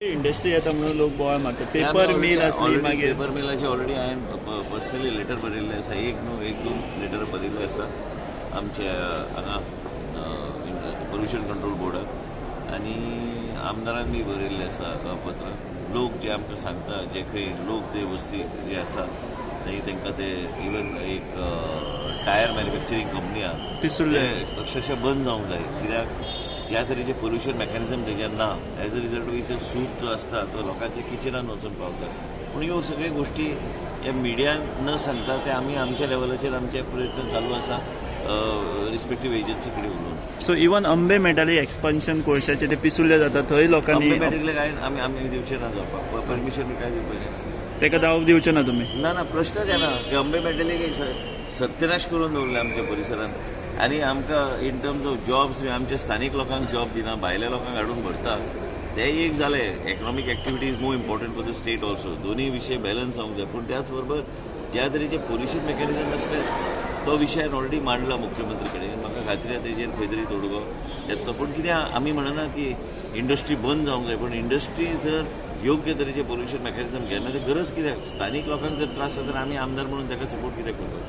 Industry येता म्हणून लोक बोवाळ मारतात. पेपर मिल असली मागीर पेपर मिलाचे ऑलरेडी हांवें पर्सनली लेटर बरयल्लें आसा. एक दोन लेटर बरयल्ले आसा आमच्या हांगा पोल्युशन कंट्रोल बोर्डाक आनी आमदारान बी बरयल्लें आसा पत्र. लोक जे आमकां सांगता जे खंय लोक ते वस्ती जे आसा थंय तांकां ते इवन एक टायर मॅन्युफॅक्चरींग कंपनी आहा पिसुल्ले अक्षरशः बंद जावंक जाय. कित्याक ज्या तरेचे पोल्युशन मेकॅनिझम तेजेर ना एज अ रिजल्ट इथे सूत जो असता तो लोकांच्या किचनान वचून पावता. पूण ह्यो सगळ्यो गोष्टी ह्या मिडियान न सांगता ते आमी आमच्या लेवलाचेर आमचे प्रयत्न चालू आसा रिस्पेक्टीव एजन्सी कडेन उलोवन. सो इवन अंबे मेटाली एक्सपान्शन कोळशाचे ते पिसुल्ले जाता थंय लोकांनी मेडिकल काय आमी दिवचे ना जावपाक परमिशन काय दिवपाचें ताका जावप दिवचे ना तुमी. ना प्रश्नच येना की अंबे मेटलीक एक सत्यनाश करून दवरले आमच्या परिसरांत आनी आमकां इन टर्म्स ऑफ जॉब्स आमच्या स्थानीक लोकांक जॉब दिना भायल्या लोकांक हाडून भरता. ते एक जाले economic activity is more important for the state also. दोनूय विशय बॅलन्स जावंक जाय. पूण त्याच बरोबर ज्या तरेचे पोल्युशन मेकॅनिझम आसले तो विशय ऑलरेडी मांडला मुख्यमंत्री कडेन. म्हाका खात्री आसा तेजेर खंय तरी तोडगो येतलो. पूण कित्याक आमी म्हणना की इंडस्ट्री बंद जावंक जाय. पूण इंडस्ट्री जर योग्य तरेचे पोल्युशन मेकॅनिझम घेना गरज कित्याक स्थानीक लोकांक जर त्रास जाता तर आमी आमदार म्हणून ताका सपोर्ट कित्याक करपाक.